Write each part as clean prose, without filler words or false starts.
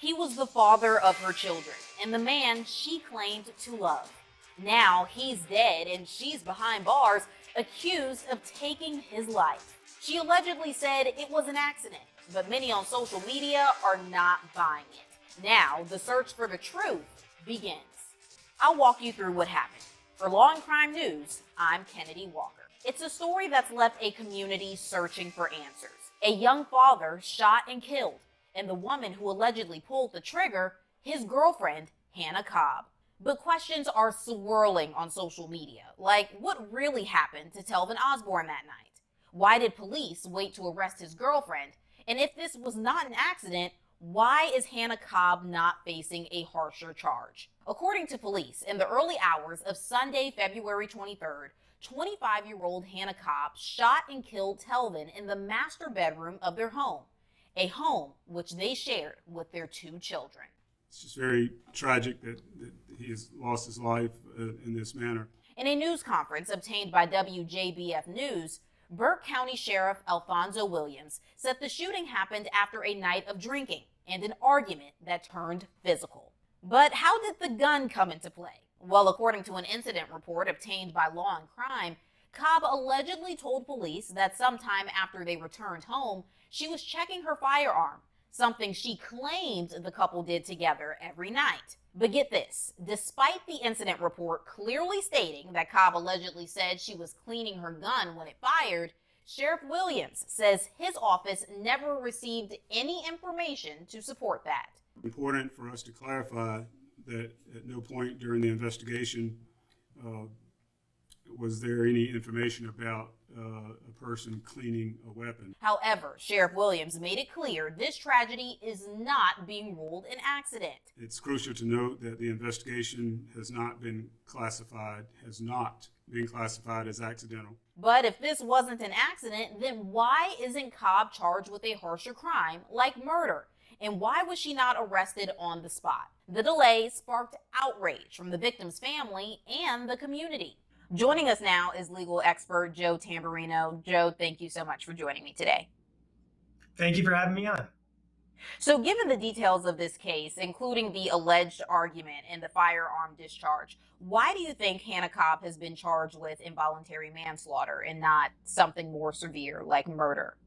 He was the father of her children and the man she claimed to love. Now he's dead and she's behind bars, accused of taking his life. She allegedly said it was an accident, but many on social media are not buying it. Now the search for the truth begins. I'll walk you through what happened. For Law and Crime News, I'm Kennedi Walker. It's a story that's left a community searching for answers. A young father shot and killed, and the woman who allegedly pulled the trigger, his girlfriend, Hannah Cobb. But questions are swirling on social media, like what really happened to Telvin Osborne that night? Why did police wait to arrest his girlfriend? And if this was not an accident, why is Hannah Cobb not facing a harsher charge? According to police, in the early hours of Sunday, February 23rd, 25-year-old Hannah Cobb shot and killed Telvin in the master bedroom of their home, a home which they shared with their two children. It's just very tragic that he has lost his life in this manner. In a news conference obtained by WJBF News, Burke County Sheriff Alfonso Williams said the shooting happened after a night of drinking and an argument that turned physical. But how did the gun come into play? Well, according to an incident report obtained by Law and Crime, Cobb allegedly told police that sometime after they returned home, she was checking her firearm, something she claimed the couple did together every night. But get this, despite the incident report clearly stating that Cobb allegedly said she was cleaning her gun when it fired, Sheriff Williams says his office never received any information to support that. Important for us to clarify that at no point during the investigation was there any information about a person cleaning a weapon. However, Sheriff Williams made it clear this tragedy is not being ruled an accident. It's crucial to note that the investigation has not been classified as accidental. But if this wasn't an accident, then why isn't Cobb charged with a harsher crime like murder? And why was she not arrested on the spot? The delay sparked outrage from the victim's family and the community. Joining us now is legal expert Joe Tamburino. Joe, thank you so much for joining me today. Thank you for having me on. So given the details of this case, including the alleged argument and the firearm discharge, why do you think Hannah Cobb has been charged with involuntary manslaughter and not something more severe like murder?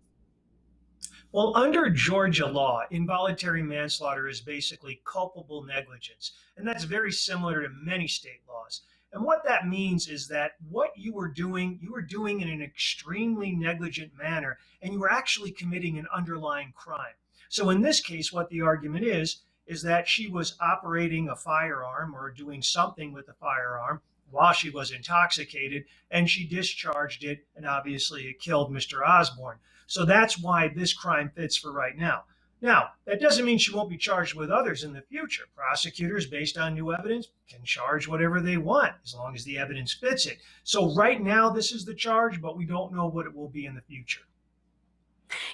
Well, under Georgia law, involuntary manslaughter is basically culpable negligence, and that's very similar to many state laws. And what that means is that what you were doing in an extremely negligent manner, and you were actually committing an underlying crime. So in this case, what the argument is that she was operating a firearm or doing something with a firearm while she was intoxicated, and she discharged it, and obviously it killed Mr. Osborne. So that's why this crime fits for right now. Now, that doesn't mean she won't be charged with others in the future. Prosecutors, based on new evidence, can charge whatever they want as long as the evidence fits it. So right now, this is the charge, but we don't know what it will be in the future.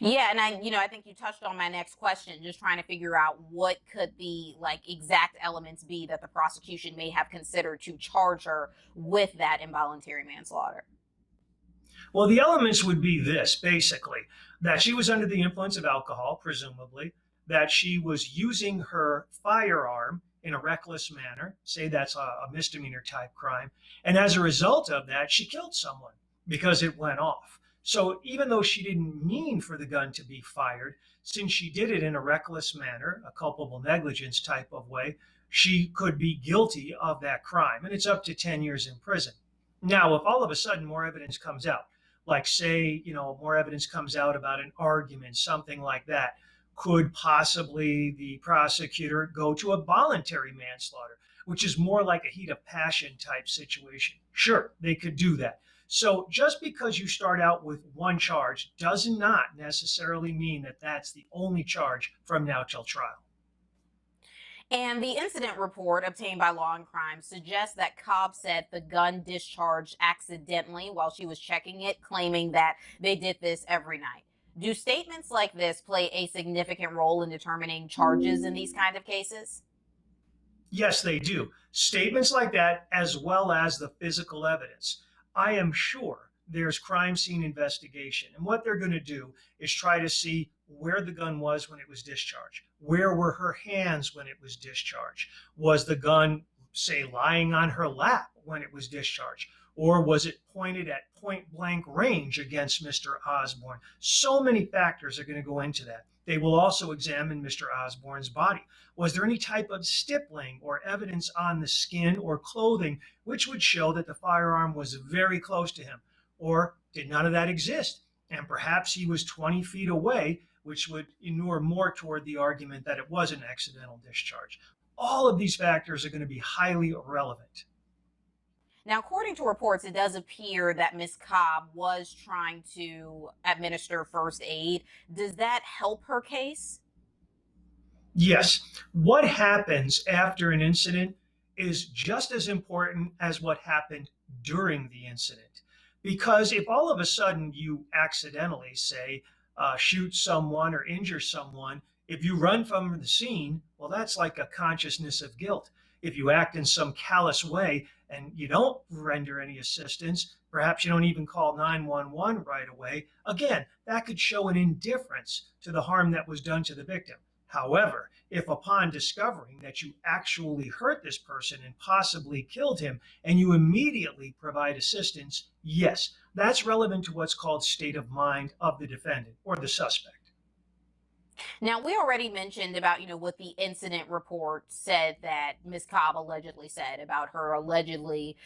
Yeah, and I think you touched on my next question, just trying to figure out what could the exact elements be that the prosecution may have considered to charge her with that involuntary manslaughter. Well, the elements would be this, basically, that she was under the influence of alcohol, presumably, that she was using her firearm in a reckless manner, say that's a misdemeanor type crime, and as a result of that, she killed someone because it went off. So even though she didn't mean for the gun to be fired, since she did it in a reckless manner, a culpable negligence type of way, she could be guilty of that crime, and it's up to 10 years in prison. Now, if all of a sudden more evidence comes out, like say, more evidence comes out about an argument, something like that, could possibly the prosecutor go to a voluntary manslaughter, which is more like a heat of passion type situation? Sure, they could do that. So just because you start out with one charge does not necessarily mean that that's the only charge from now till trial. And the incident report obtained by Law and Crime suggests that Cobb said the gun discharged accidentally while she was checking it, claiming that they did this every night. Do statements like this play a significant role in determining charges in these kind of cases? Yes, they do. Statements like that, as well as the physical evidence. I am sure there's crime scene investigation. And what they're going to do is try to see where the gun was when it was discharged. Where were her hands when it was discharged? Was the gun, say, lying on her lap when it was discharged? Or was it pointed at point blank range against Mr. Osborne? So many factors are going to go into that. They will also examine Mr. Osborne's body. Was there any type of stippling or evidence on the skin or clothing which would show that the firearm was very close to him? Or did none of that exist? And perhaps he was 20 feet away, which would inure more toward the argument that it was an accidental discharge. All of these factors are going to be highly relevant. Now, according to reports, it does appear that Ms. Cobb was trying to administer first aid. Does that help her case? Yes. What happens after an incident is just as important as what happened during the incident. Because if all of a sudden you accidentally, say, shoot someone or injure someone, if you run from the scene, well, that's like a consciousness of guilt. If you act in some callous way and you don't render any assistance, perhaps you don't even call 911 right away, again, that could show an indifference to the harm that was done to the victim. However, if upon discovering that you actually hurt this person and possibly killed him, and you immediately provide assistance, yes, that's relevant to what's called state of mind of the defendant or the suspect. Now, we already mentioned about, what the incident report said that Ms. Cobb allegedly said about her allegedly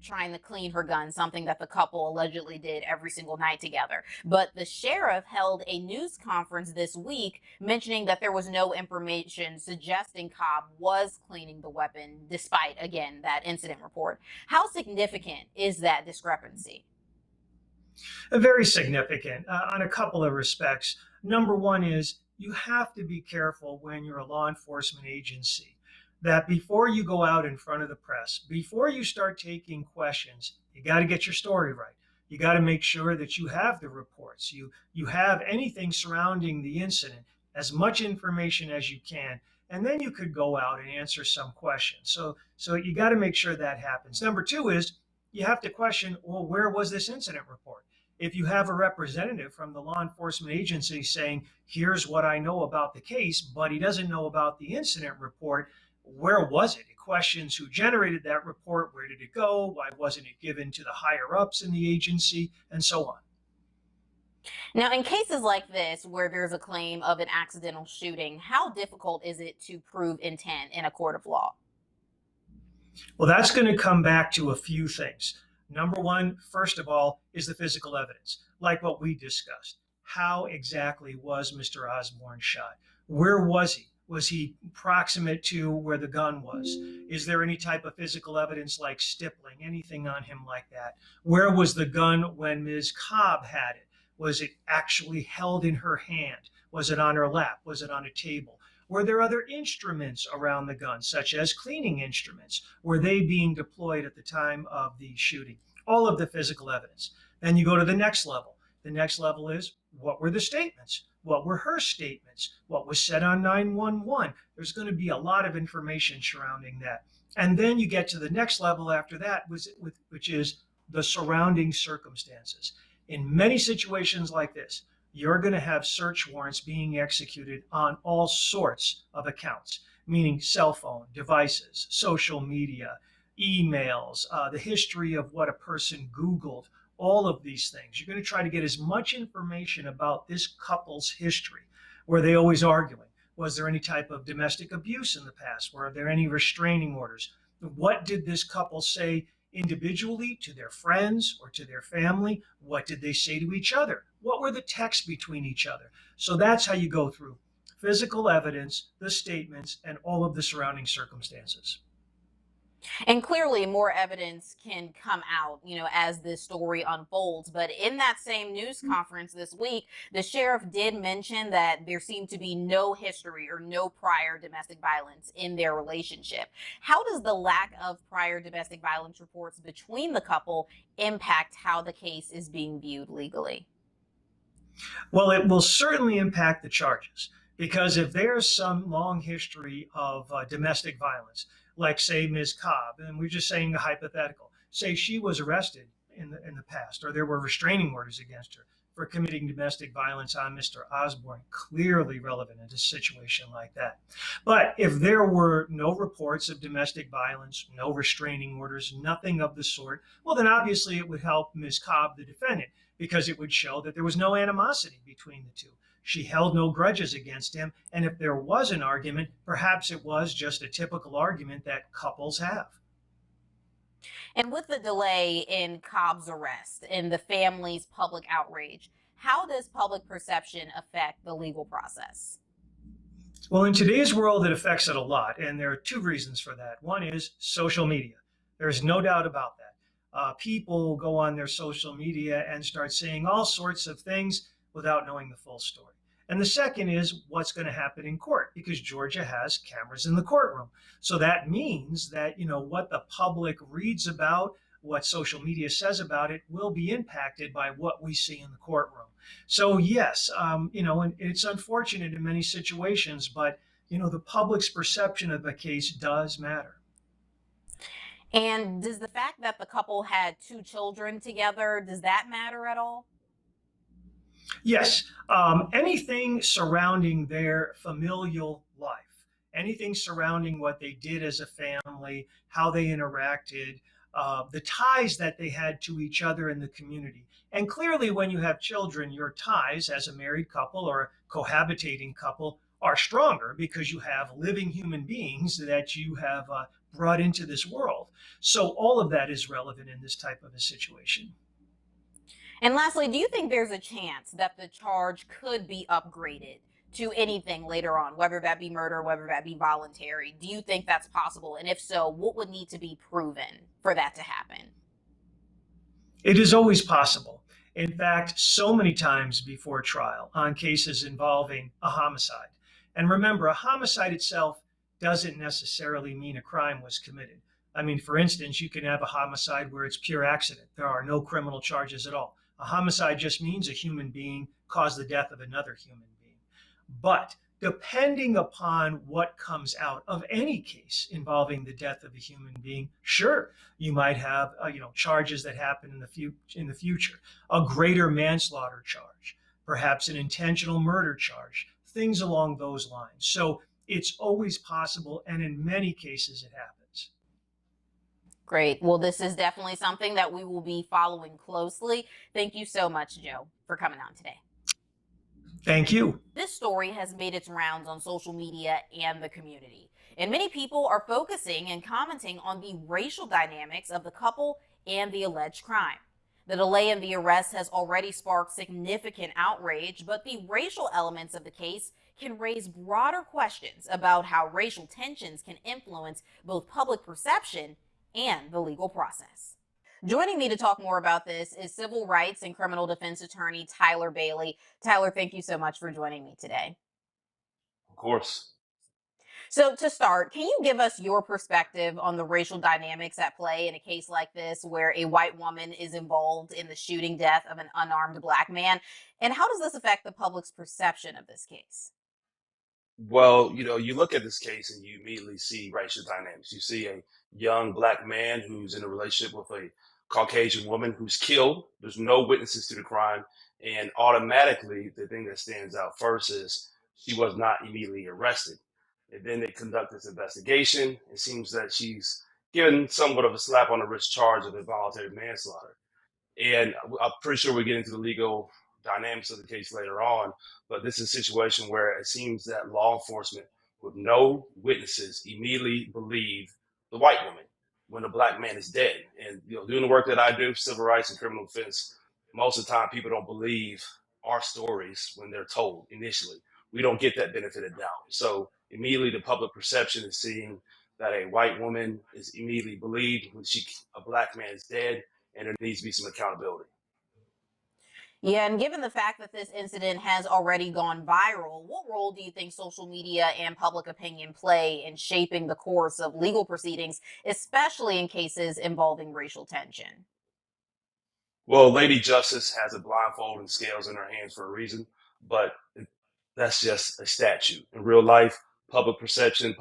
trying to clean her gun, something that the couple allegedly did every single night together. But the sheriff held a news conference this week mentioning that there was no information suggesting Cobb was cleaning the weapon, despite, again, that incident report. How significant is that discrepancy? Very significant on a couple of respects. Number one is you have to be careful when you're a law enforcement agency that before you go out in front of the press, before you start taking questions, you got to get your story right. You got to make sure that you have the reports, you have anything surrounding the incident, as much information as you can, and then you could go out and answer some questions. So you got to make sure that happens. Number two is you have to question, well, where was this incident report? If you have a representative from the law enforcement agency saying, here's what I know about the case, but he doesn't know about the incident report, where was it? It questions who generated that report, where did it go, why wasn't it given to the higher ups in the agency, and so on. Now, in cases like this, where there's a claim of an accidental shooting, how difficult is it to prove intent in a court of law? Well, that's going to come back to a few things. Number one, first of all, is the physical evidence, like what we discussed. How exactly was Mr. Osborne shot? Where was he? Was he proximate to where the gun was? Is there any type of physical evidence like stippling, anything on him like that? Where was the gun when Ms. Cobb had it? Was it actually held in her hand? Was it on her lap? Was it on a table? Were there other instruments around the gun, such as cleaning instruments? Were they being deployed at the time of the shooting? All of the physical evidence. Then you go to the next level. The next level is, what were the statements? What were her statements? What was said on 911? There's going to be a lot of information surrounding that. And then you get to the next level after that, which is the surrounding circumstances. In many situations like this, you're going to have search warrants being executed on all sorts of accounts, meaning cell phone devices, social media, emails, the history of what a person Googled, all of these things. You're going to try to get as much information about this couple's history. Were they always arguing? Was there any type of domestic abuse in the past? Were there any restraining orders? What did this couple say individually to their friends or to their family? What did they say to each other? What were the texts between each other? So that's how you go through physical evidence, the statements, and all of the surrounding circumstances. And clearly more evidence can come out, as this story unfolds. But in that same news conference this week, the sheriff did mention that there seemed to be no history or no prior domestic violence in their relationship. How does the lack of prior domestic violence reports between the couple impact how the case is being viewed legally? Well, it will certainly impact the charges, because if there's some long history of domestic violence, like say Ms. Cobb, and we're just saying a hypothetical, say she was arrested in the past, or there were restraining orders against her, for committing domestic violence on Mr. Osborne. Clearly relevant in a situation like that. But if there were no reports of domestic violence, no restraining orders, nothing of the sort, well, then obviously it would help Ms. Cobb, the defendant, because it would show that there was no animosity between the two. She held no grudges against him, and if there was an argument, perhaps it was just a typical argument that couples have. And with the delay in Cobb's arrest and the family's public outrage, how does public perception affect the legal process? Well, in today's world, it affects it a lot, and there are two reasons for that. One is social media. There's no doubt about that. People go on their social media and start saying all sorts of things without knowing the full story. And the second is what's going to happen in court, because Georgia has cameras in the courtroom. So that means that, what the public reads about, what social media says about it, will be impacted by what we see in the courtroom. So yes, and it's unfortunate in many situations, but, the public's perception of the case does matter. And does the fact that the couple had 2 children together, does that matter at all? Yes, anything surrounding their familial life, anything surrounding what they did as a family, how they interacted, the ties that they had to each other in the community. And clearly, when you have children, your ties as a married couple or a cohabitating couple are stronger because you have living human beings that you have brought into this world. So all of that is relevant in this type of a situation. And lastly, do you think there's a chance that the charge could be upgraded to anything later on, whether that be murder, whether that be voluntary? Do you think that's possible? And if so, what would need to be proven for that to happen? It is always possible. In fact, so many times before trial on cases involving a homicide. And remember, a homicide itself doesn't necessarily mean a crime was committed. I mean, for instance, you can have a homicide where it's pure accident. There are no criminal charges at all. A homicide just means a human being caused the death of another human being. But depending upon what comes out of any case involving the death of a human being, sure, you might have charges that happen in the future, a greater manslaughter charge, perhaps an intentional murder charge, things along those lines. So it's always possible, and in many cases it happens. Great. Well, this is definitely something that we will be following closely. Thank you so much, Joe, for coming on today. Thank you. This story has made its rounds on social media and the community, and many people are focusing and commenting on the racial dynamics of the couple and the alleged crime. The delay in the arrest has already sparked significant outrage, but the racial elements of the case can raise broader questions about how racial tensions can influence both public perception and the legal process. Joining me to talk more about this is civil rights and criminal defense attorney Tyler Bailey. Tyler, thank you so much for joining me today. Of course. So to start, can you give us your perspective on the racial dynamics at play in a case like this where a white woman is involved in the shooting death of an unarmed Black man? And how does this affect the public's perception of this case? Well, you look at this case and you immediately see racial dynamics. You see a young Black man who's in a relationship with a Caucasian woman who's killed. There's no witnesses to the crime. And automatically, the thing that stands out first is she was not immediately arrested. And then they conduct this investigation. It seems that she's given somewhat of a slap on the wrist charge of involuntary manslaughter. And I'm pretty sure we'll get into the legal dynamics of the case later on, but this is a situation where it seems that law enforcement, with no witnesses, immediately believe the white woman when the Black man is dead. And doing the work that I do, civil rights and criminal defense, most of the time people don't believe our stories when they're told initially. We don't get that benefit of doubt. So immediately the public perception is seeing that a white woman is immediately believed when a Black man is dead, and there needs to be some accountability. Yeah, and given the fact that this incident has already gone viral, what role do you think social media and public opinion play in shaping the course of legal proceedings, especially in cases involving racial tension? Well, Lady Justice has a blindfold and scales in her hands for a reason, but that's just a statute. In real life, public perception,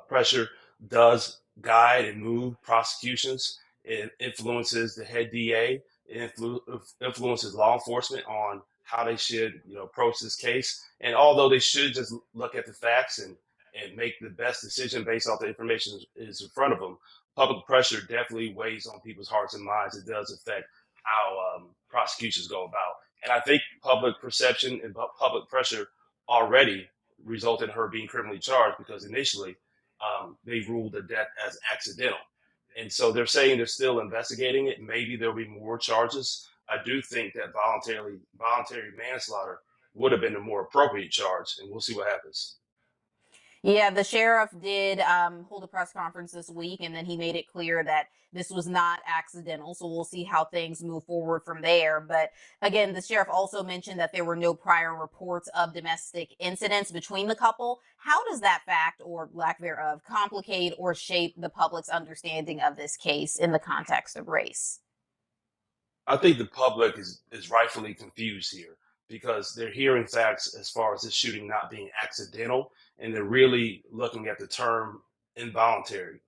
pressure does guide and move prosecutions. It influences the head DA. It influences law enforcement on how they should, approach this case. And although they should just look at the facts and make the best decision based off the information is in front of them, public pressure definitely weighs on people's hearts and minds. It does affect how prosecutions go about. And I think public perception and public pressure already resulted in her being criminally charged because initially they ruled the death as accidental. And so they're saying they're still investigating it. Maybe there'll be more charges. I do think that voluntary manslaughter would have been a more appropriate charge, and we'll see what happens. Yeah, the sheriff did hold a press conference this week, and then he made it clear that this was not accidental. So we'll see how things move forward from there. But again, the sheriff also mentioned that there were no prior reports of domestic incidents between the couple. How does that fact, or lack thereof, complicate or shape the public's understanding of this case in the context of race? I think the public is rightfully confused here because they're hearing facts as far as this shooting not being accidental, and they're really looking at the term involuntary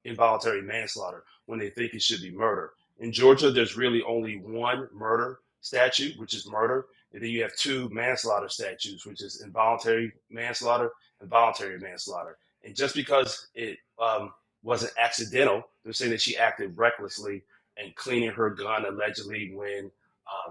manslaughter when they think it should be murder. In Georgia, there's really only one murder statute, which is murder, and then you have two manslaughter statutes, which is involuntary manslaughter and voluntary manslaughter. And just because it wasn't accidental, they're saying that she acted recklessly and cleaning her gun allegedly when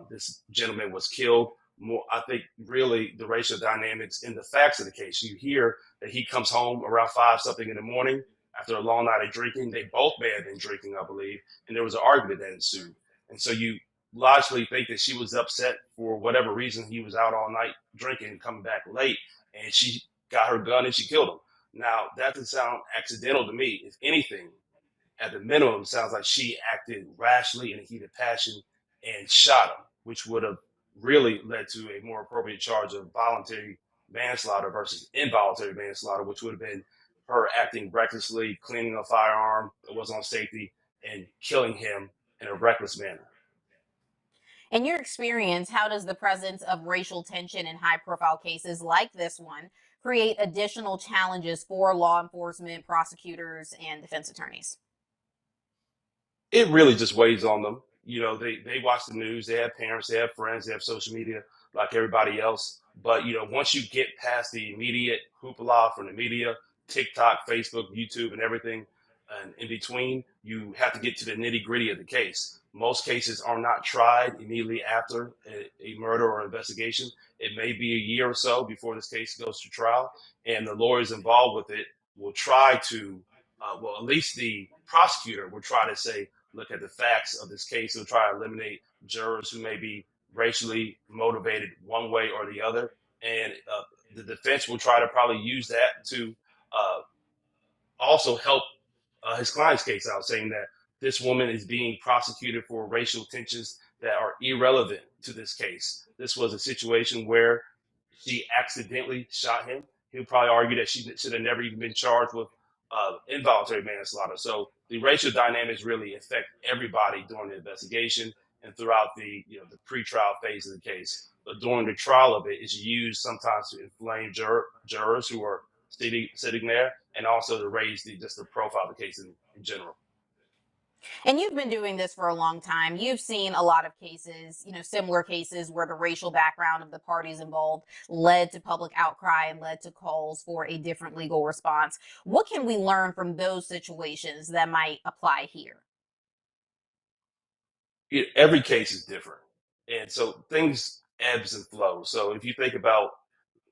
this gentleman was killed. More, I think, really the racial dynamics in the facts of the case. You hear that he comes home around 5 something in the morning after a long night of drinking. They both may have been drinking, I believe, and there was an argument that ensued. And so you logically think that she was upset for whatever reason. He was out all night drinking and coming back late, and she got her gun and she killed him. Now that doesn't sound accidental to me. If anything, at the minimum, sounds like she acted rashly in a heat of passion and shot him, which would have really led to a more appropriate charge of voluntary manslaughter versus involuntary manslaughter, which would have been her acting recklessly, cleaning a firearm that was on safety, and killing him in a reckless manner. In your experience, how does the presence of racial tension in high profile cases like this one create additional challenges for law enforcement, prosecutors, and defense attorneys? It really just weighs on them. They watch the news, they have parents, they have friends, they have social media like everybody else. But once you get past the immediate hoopla from the media, TikTok, Facebook, YouTube, and everything, and in between, you have to get to the nitty gritty of the case. Most cases are not tried immediately after a murder or investigation. It may be a year or so before this case goes to trial, and the lawyers involved with it will try to, well, at least the prosecutor will try to say, look at the facts of this case. They'll try to eliminate jurors who may be racially motivated one way or the other. And the defense will try to probably use that to uh, also help his client's case out, saying that this woman is being prosecuted for racial tensions that are irrelevant to this case. This was a situation where she accidentally shot him. He'll probably argue that she should have never even been charged with involuntary manslaughter. So the racial dynamics really affect everybody during the investigation and throughout the pretrial phase of the case. But during the trial of it, it's used sometimes to inflame jurors who are sitting there, and also to raise just the profile of the case in general. And you've been doing this for a long time. You've seen a lot of cases, similar cases where the racial background of the parties involved led to public outcry and led to calls for a different legal response. What can we learn from those situations that might apply here? Every case is different, and so things ebbs and flows. So if you think about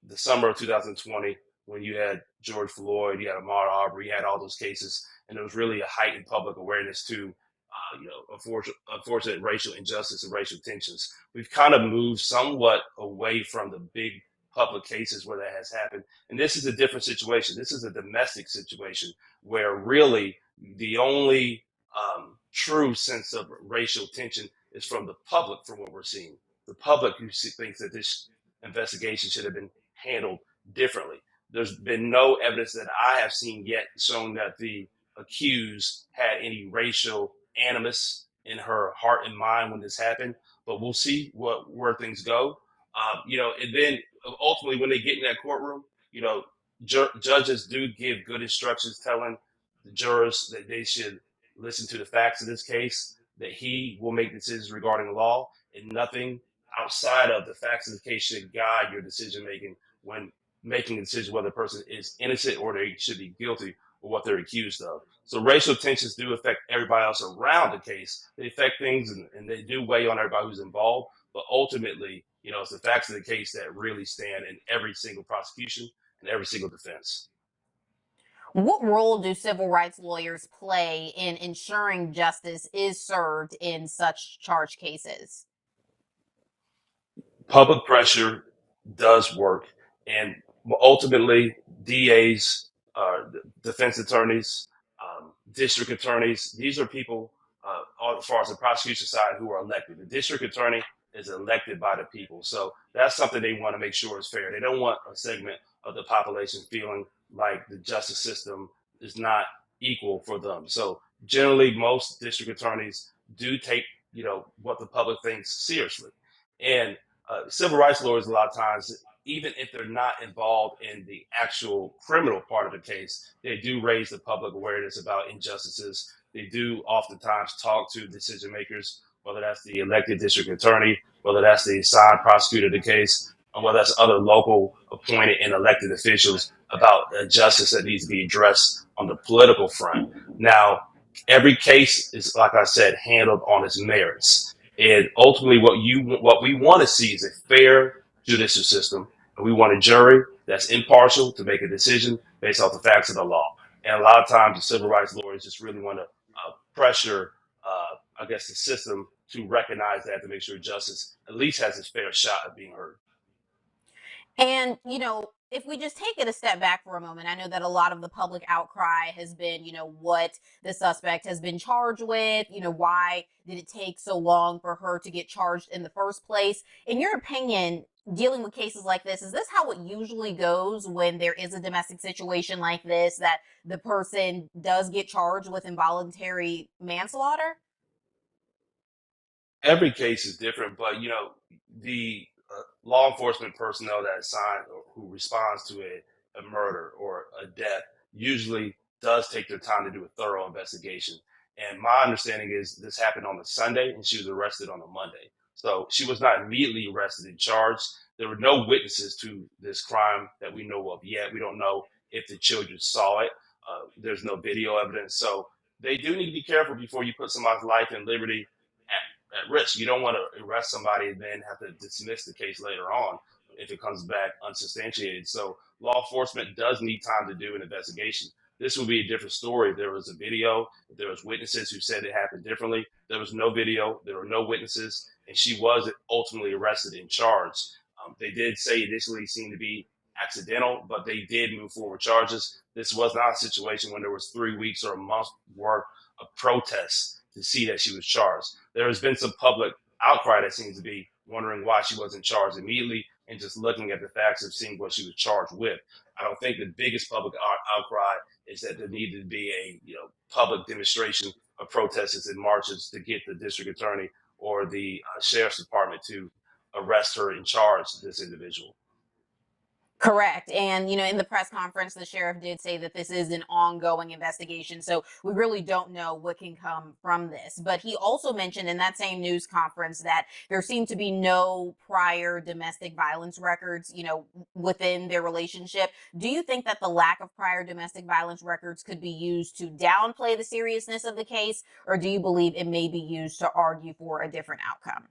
the summer of 2020, when you had George Floyd, you had Ahmaud Arbery, you had all those cases, and there was really a heightened public awareness to, unfortunate racial injustice and racial tensions. We've kind of moved somewhat away from the big public cases where that has happened, and this is a different situation. This is a domestic situation where really the only true sense of racial tension is from the public, from what we're seeing. The public who thinks that this investigation should have been handled differently. There's been no evidence that I have seen yet showing that the accused had any racial animus in her heart and mind when this happened. But we'll see where things go. And then ultimately when they get in that courtroom, judges do give good instructions telling the jurors that they should listen to the facts of this case. that he will make decisions regarding law, and nothing outside of the facts of the case should guide your decision making when making a decision whether a person is innocent or they should be guilty or what they're accused of. So racial tensions do affect everybody else around the case. They affect things and they do weigh on everybody who's involved. But ultimately, it's the facts of the case that really stand in every single prosecution and every single defense. What role do civil rights lawyers play in ensuring justice is served in such charged cases? Public pressure does work, and ultimately, DAs, defense attorneys, district attorneys, these are people, as far as the prosecution side, who are elected. The district attorney is elected by the people, so that's something they want to make sure is fair. They don't want a segment of the population feeling like the justice system is not equal for them. So generally, most district attorneys do take what the public thinks seriously, and civil rights lawyers, a lot of times, even if they're not involved in the actual criminal part of the case, they do raise the public awareness about injustices. They do oftentimes talk to decision makers, whether that's the elected district attorney, whether that's the assigned prosecutor of the case, or whether that's other local appointed and elected officials about justice that needs to be addressed on the political front. Now, every case is, like I said, handled on its merits. And ultimately, what we want to see is a fair judicial system, and we want a jury that's impartial to make a decision based off the facts of the law. And a lot of times, the civil rights lawyers just really want to pressure, I guess, the system to recognize that, to make sure justice at least has its fair shot of being heard. And, if we just take it a step back for a moment, I know that a lot of the public outcry has been, what the suspect has been charged with, why did it take so long for her to get charged in the first place? In your opinion, dealing with cases like this, is this how it usually goes when there is a domestic situation like this, that the person does get charged with involuntary manslaughter? Every case is different, but the law enforcement personnel that assigned or who responds to a murder or a death usually does take their time to do a thorough investigation. And my understanding is this happened on a Sunday and she was arrested on a Monday. So she was not immediately arrested and charged. There were no witnesses to this crime that we know of yet. We don't know if the children saw it. There's no video evidence. So they do need to be careful before you put somebody's life and liberty at risk. You don't want to arrest somebody and then have to dismiss the case later on if it comes back unsubstantiated. So law enforcement does need time to do an investigation. This would be a different story if there was a video, if there was witnesses who said it happened differently. There was no video, there were no witnesses, and she was ultimately arrested and charged. They did say initially it seemed to be accidental, but they did move forward charges. This was not a situation when there was 3 weeks or a month worth of protests to see that she was charged. There has been some public outcry that seems to be wondering why she wasn't charged immediately, and just looking at the facts of seeing what she was charged with. I don't think the biggest public outcry is that there needed to be a public demonstration of protests and marches to get the district attorney or the sheriff's department to arrest her and charge this individual. Correct. And, in the press conference, the sheriff did say that this is an ongoing investigation. So we really don't know what can come from this. But he also mentioned in that same news conference that there seemed to be no prior domestic violence records, within their relationship. Do you think that the lack of prior domestic violence records could be used to downplay the seriousness of the case? Or do you believe it may be used to argue for a different outcome?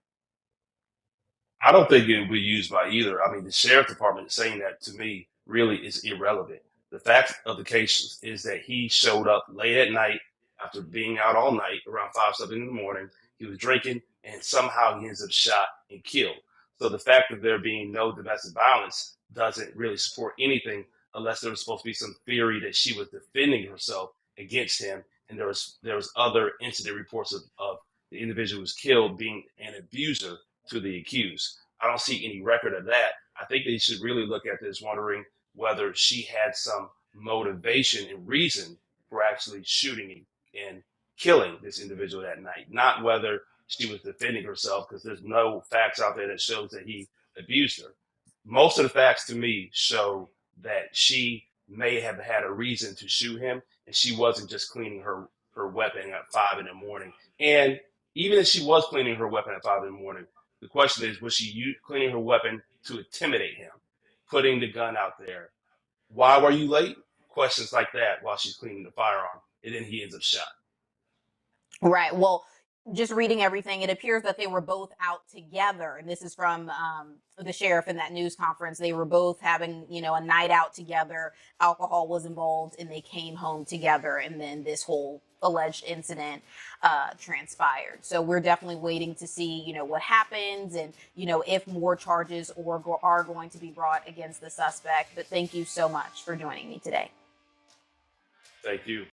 I don't think it will be used by either. I mean, the sheriff department saying that to me really is irrelevant. The fact of the case is that he showed up late at night after being out all night around 5 something in the morning. He was drinking and somehow he ends up shot and killed. So the fact of there being no domestic violence doesn't really support anything unless there was supposed to be some theory that she was defending herself against him. And there was other incident reports of the individual who was killed being an abuser to the accused. I don't see any record of that. I think they should really look at this wondering whether she had some motivation and reason for actually shooting and killing this individual that night, not whether she was defending herself, because there's no facts out there that shows that he abused her. Most of the facts to me show that she may have had a reason to shoot him, and she wasn't just cleaning her weapon at 5 in the morning. And Even if she was cleaning her weapon at 5 in the morning, the question is, was she cleaning her weapon to intimidate him, putting the gun out there? Why were you late? Questions like that while she's cleaning the firearm, and then he ends up shot. Right. Well, just reading everything, it appears that they were both out together. And this is from the sheriff in that news conference. They were both having, a night out together. Alcohol was involved, and they came home together. And then this whole alleged incident transpired. So we're definitely waiting to see, what happens and, if more charges are going to be brought against the suspect. But thank you so much for joining me today. Thank you.